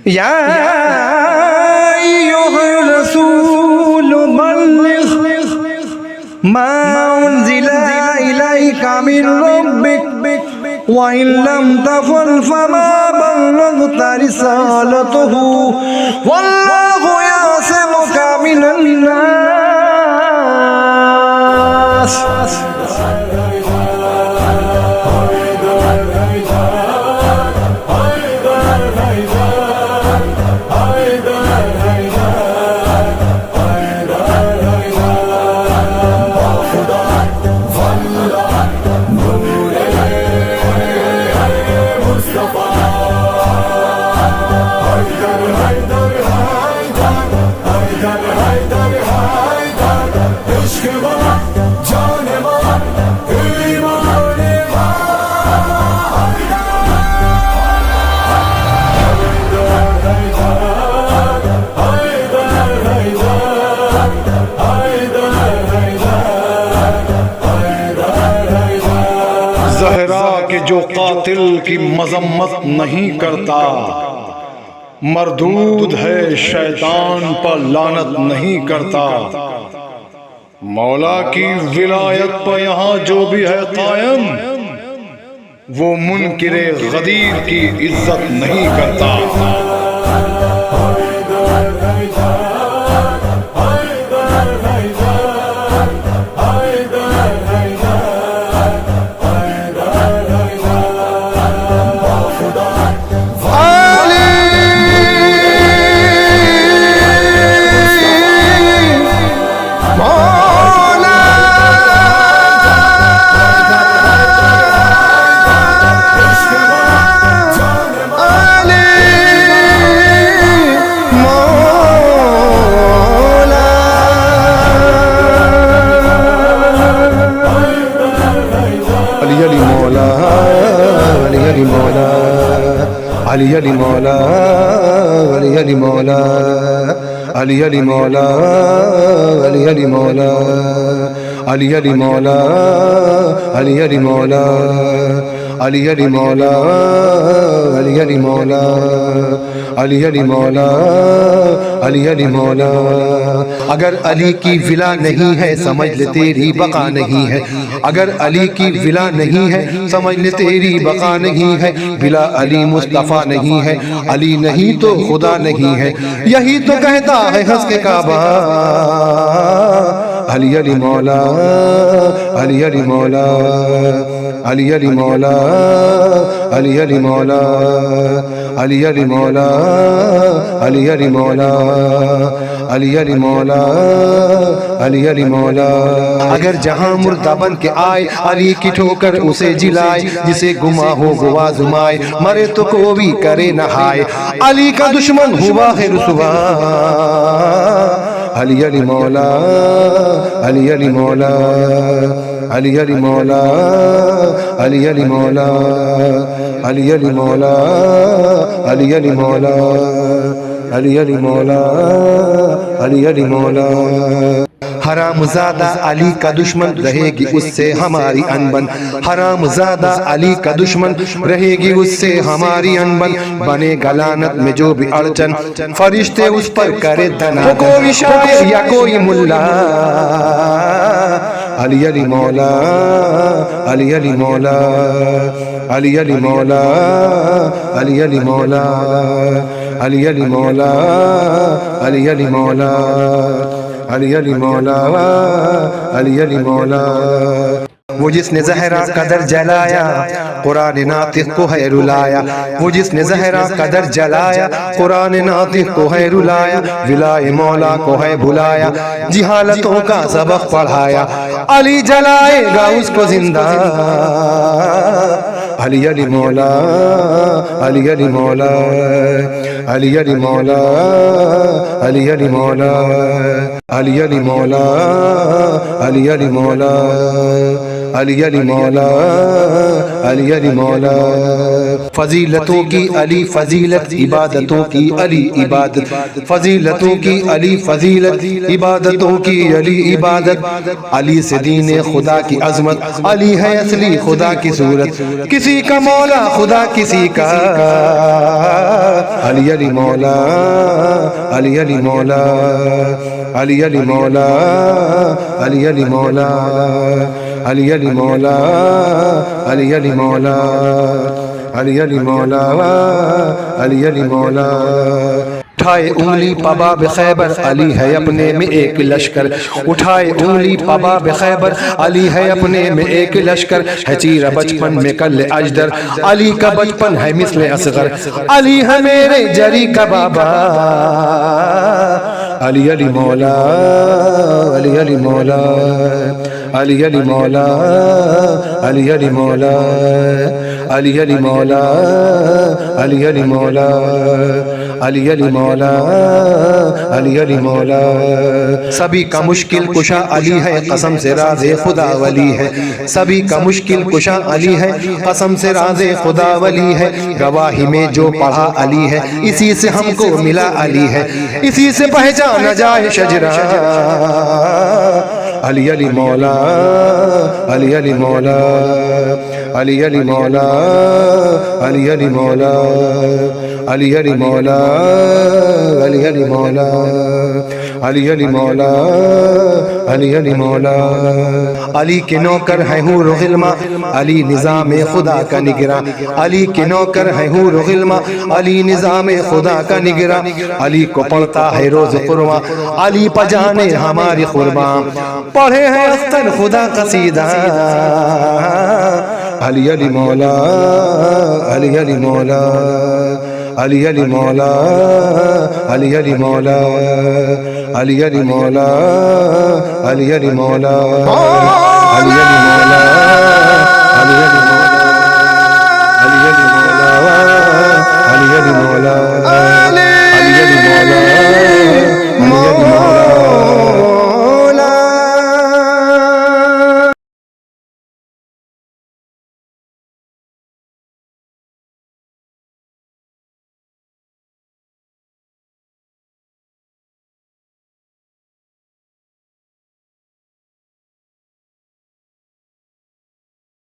یا ایھا الرسول بلغ ما انزل الیک من ربک وَإِن لَّمْ تَفْعَلْ فَمَا بَلَّغْتَ رِسَالَتَهُ وَاللَّهُ يَعْصِمُكَ مِنَ النَّاسِ. زہرا کہ جو قاتل کی مذمت نہیں کرتا، مردود ہے شیطان پر لعنت نہیں کرتا. مولا کی ولایت پر یہاں جو بھی ہے قائم، وہ منکر غدیر کی عزت نہیں کرتا. علی علی مولا، علی علی مولا، علی علی مولا، علی علی مولا، علی علی مولا، علی علی مولا، علی علی مولا، علی علی مولا، علی علی مولا، علی علی مولا. اگر علی کی ولا نہیں ہے سمجھ لے تیری بقا نہیں ہے. اگر علی کی ولا نہیں ہے سمجھ لے تیری بقا نہیں ہے. بلا علی مصطفیٰ نہیں ہے، علی نہیں تو خدا نہیں ہے. یہی تو کہتا ہے ہنس کے کعبہ، علی علی مولا، علی علی مولا، علی علی مولا، علی علی مولا، علی علی مولا، علی علی مولا، علی علی مولا، علی علی مولا. اگر جہاں مردہ بن کے آئے علی کی ٹھوکر اسے جلائے، جسے گما ہو گوا زمائے، مرے تو کو بھی کرے نہ ہائے. علی کا دشمن ہوا ہے رسوا، علی علی مولا، علی علی مولا، علی علی مولا، علی علی مولا، علی علی مولا، علی علی مولا، علی علی مولا، علی علی مولا. حرام زادہ علی کا دشمن رہے گی اس سے ہماری انبن. حرام زادہ علی کا دشمن رہے گی اس سے ہماری انبن. بنے گا لعنت میں جو بھی اڑچن، فرشتے اس پر کرے دنا. کوئی شاعر یا کوئی ملا، علی علی مولا، علی علی مولا، علی علی مولا، علی علی مولا، علی علی مولا، علی علی مولا، علی علی مولا، علی علی مولا. وہ جس نے زہرا کا در جلایا قرآن ناطق کو ہے رلایا. وہ جس نے زہرا کا در جلایا قرآن ناطق کو ہے رلایا. ولائے مولا کو ہے بلایا، جہالتوں کا سبق پڑھایا. علی جلائے گا اس کو زندہ، علی علی مولا، علی علی مولا، علی علی مولا، علی علی مولا، علی علی مولا، علی علی مولا، علی علی مولا، علی علی مولا. فضیلتوں کی علی فضیلت، عبادتوں کی علی عبادت، فضیلتوں کی علی فضیلت، عبادتوں کی علی عبادت، علی سے دین خدا کی عظمت، علی ہے اصلی خدا کی صورت، کسی کا مولا خدا کسی کا، علی علی مولا، علی علی مولا، علی علی مولا، علی علی مولا، علی علی مولا، علی علی مولا، علی علی مولا، علی علی مولا۔ اٹھائے انگلی پباب خیبر، علی ہے اپنے میں ایک لشکر، اٹھائے انگلی پباب خیبر، علی ہے اپنے میں ایک لشکر، ہے چیرہ بچپن میں کل اجدر، علی کا بچپن ہے مثل اصغر، علی ہے میرے جری کا بابا، علی علی مولا، علی علی مولا، علی علی مولا، علی علی مولا، علی علی مولا، علی علی مولا، علی علی مولا، علی علی مولا۔ سبھی کا مشکل کشا علی ہے، قسم سے راز خدا ولی ہے، سبھی کا مشکل کشا علی ہے، قسم سے راز خدا ولی ہے، گواہی میں جو پڑھا علی ہے، اسی سے ہم کو ملا علی ہے، اسی سے پہچانا جائے شجرہ، علی علی مولا، علی علی مولا، علی علی مولا، علی علی مولا، علی علی مولا، علی علی مولا، علی علی مولا، علی علی مولا۔ علی کے نوکر ہیں حور و غلماں، علی نظام خدا کا نگراں، علی کے نوکر ہیں حور و غلماں، علی نظام خدا کا نگراں، علی کو پڑھتا ہے روز قرباں، علی پجانے ہماری قربان، پڑھے ہیں اختر خدا قصیدہ، علی علی مولا، علی علی مولا، علی علی مولا، علی علی مولا، علی علی مولا، علی علی مولا، علی علی مولا۔